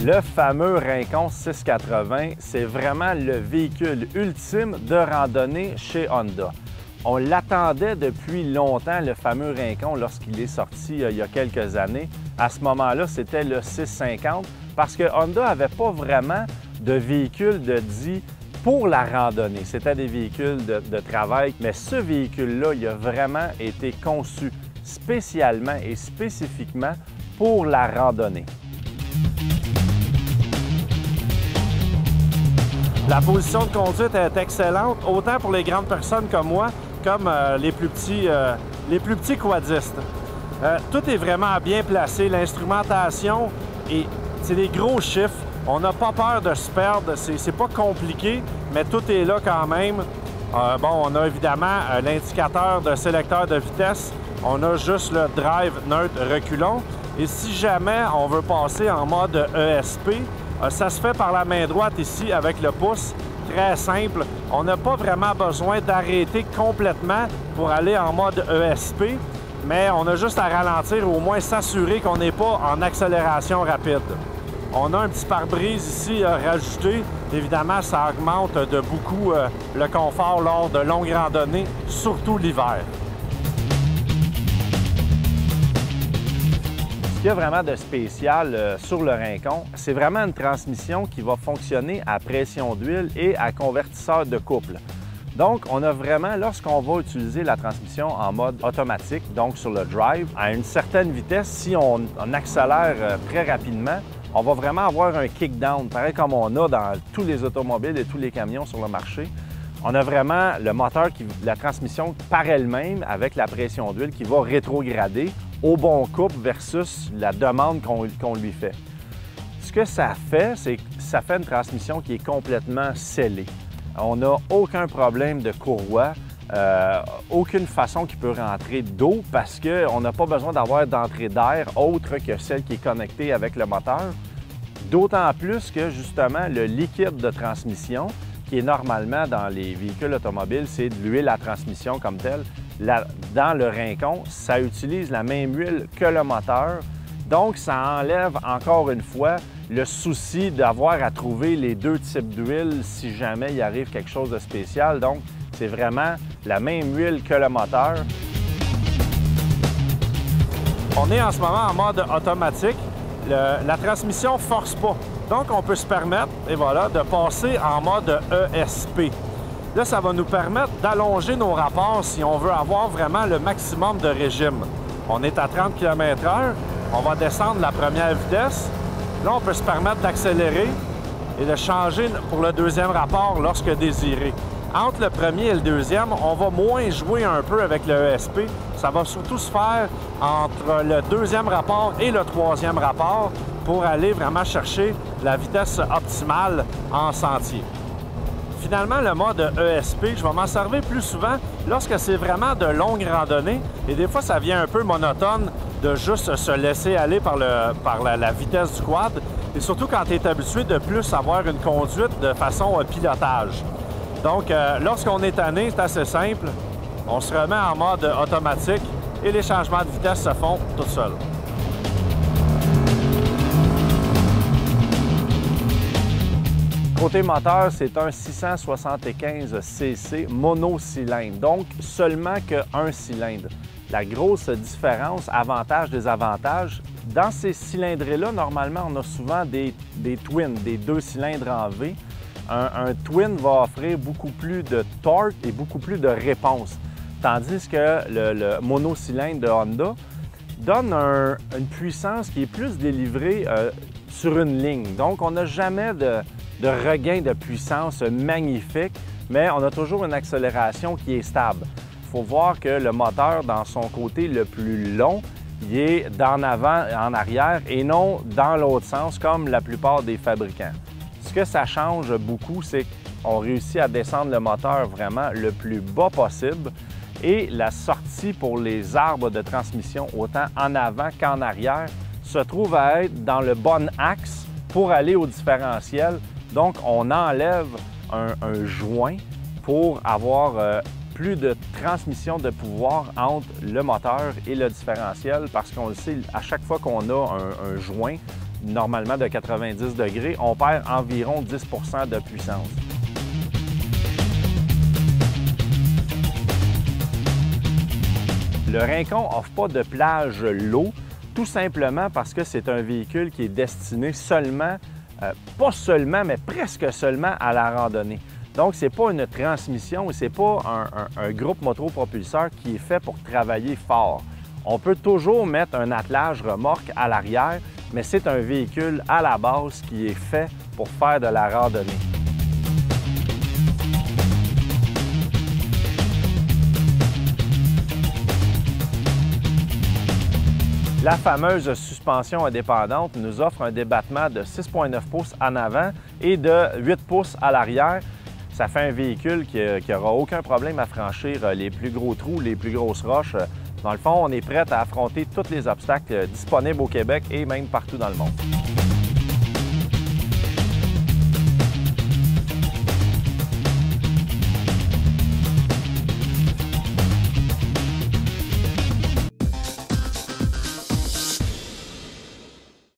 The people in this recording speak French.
Le fameux Rincon 680, c'est vraiment le véhicule ultime de randonnée chez Honda. On l'attendait depuis longtemps, le fameux Rincon, lorsqu'il est sorti il y a quelques années. À ce moment-là, c'était le 650 parce que Honda n'avait pas vraiment de véhicule dit pour la randonnée. C'était des véhicules de travail, mais ce véhicule-là, il a vraiment été conçu spécialement et spécifiquement pour la randonnée. La position de conduite est excellente, autant pour les grandes personnes comme moi, comme les plus petits quadistes. Tout est vraiment bien placé. L'instrumentation, c'est des gros chiffres. On n'a pas peur de se perdre. C'est pas compliqué, mais tout est là quand même. On a évidemment l'indicateur de sélecteur de vitesse. On a juste le drive neutre reculons. Et si jamais on veut passer en mode ESP, ça se fait par la main droite ici avec le pouce, très simple. On n'a pas vraiment besoin d'arrêter complètement pour aller en mode ESP, mais on a juste à ralentir, au moins s'assurer qu'on n'est pas en accélération rapide. On a un petit pare-brise ici rajouté. Évidemment, ça augmente de beaucoup le confort lors de longues randonnées, surtout l'hiver. Ce qu'il y a vraiment de spécial sur le Rincon, c'est vraiment une transmission qui va fonctionner à pression d'huile et à convertisseur de couple. Donc, on a vraiment, lorsqu'on va utiliser la transmission en mode automatique, donc sur le drive, à une certaine vitesse, si on accélère très rapidement, on va vraiment avoir un kick-down, pareil comme on a dans tous les automobiles et tous les camions sur le marché. On a vraiment le moteur, la transmission par elle-même avec la pression d'huile qui va rétrograder au bon couple versus la demande qu'on lui fait. Ce que ça fait, c'est que ça fait une transmission qui est complètement scellée. On n'a aucun problème de courroie, aucune façon qui peut rentrer d'eau parce qu'on n'a pas besoin d'avoir d'entrée d'air autre que celle qui est connectée avec le moteur. D'autant plus que justement le liquide de transmission, qui est normalement dans les véhicules automobiles, c'est de l'huile à transmission comme telle. Dans le Rincon, ça utilise la même huile que le moteur. Donc, ça enlève encore une fois le souci d'avoir à trouver les deux types d'huile si jamais il arrive quelque chose de spécial. Donc, c'est vraiment la même huile que le moteur. On est en ce moment en mode automatique. La transmission ne force pas. Donc, on peut se permettre, et voilà, de passer en mode ESP. Là, ça va nous permettre d'allonger nos rapports si on veut avoir vraiment le maximum de régime. On est à 30 km/h, on va descendre la première vitesse. Là, on peut se permettre d'accélérer et de changer pour le deuxième rapport lorsque désiré. Entre le premier et le deuxième, on va moins jouer un peu avec le ESP. Ça va surtout se faire entre le deuxième rapport et le troisième rapport pour aller vraiment chercher la vitesse optimale en sentier. Finalement, le mode ESP, je vais m'en servir plus souvent lorsque c'est vraiment de longues randonnées et des fois, ça devient un peu monotone de juste se laisser aller par la vitesse du quad et surtout quand tu es habitué de plus avoir une conduite de façon pilotage. Donc, lorsqu'on est tanné, c'est assez simple. On se remet en mode automatique et les changements de vitesse se font tout seuls. Côté moteur, c'est un 675 cc monocylindre, donc seulement qu'un cylindre. La grosse différence, avantage, désavantage, dans ces cylindrés-là, normalement, on a souvent des twins, des deux cylindres en V. Un twin va offrir beaucoup plus de torque et beaucoup plus de réponse, tandis que le monocylindre de Honda donne une puissance qui est plus délivrée sur une ligne. Donc, on n'a jamais de regain de puissance magnifique, mais on a toujours une accélération qui est stable. Il faut voir que le moteur, dans son côté le plus long, il est d'en avant et en arrière et non dans l'autre sens comme la plupart des fabricants. Ce que ça change beaucoup, c'est qu'on réussit à descendre le moteur vraiment le plus bas possible et la sortie pour les arbres de transmission, autant en avant qu'en arrière, se trouve à être dans le bon axe pour aller au différentiel. Donc, on enlève un joint pour avoir plus de transmission de pouvoir entre le moteur et le différentiel parce qu'on le sait, à chaque fois qu'on a un joint, normalement de 90 degrés, on perd environ 10 de puissance. Le Rincon n'offre pas de plage low, tout simplement parce que c'est un véhicule qui est destiné seulement, pas seulement, mais presque seulement à la randonnée. Donc, ce n'est pas une transmission et ce n'est pas un groupe motopropulseur qui est fait pour travailler fort. On peut toujours mettre un attelage remorque à l'arrière, mais c'est un véhicule à la base qui est fait pour faire de la randonnée. La fameuse suspension indépendante nous offre un débattement de 6,9 pouces en avant et de 8 pouces à l'arrière. Ça fait un véhicule qui n'aura aucun problème à franchir les plus gros trous, les plus grosses roches. Dans le fond, on est prêt à affronter tous les obstacles disponibles au Québec et même partout dans le monde.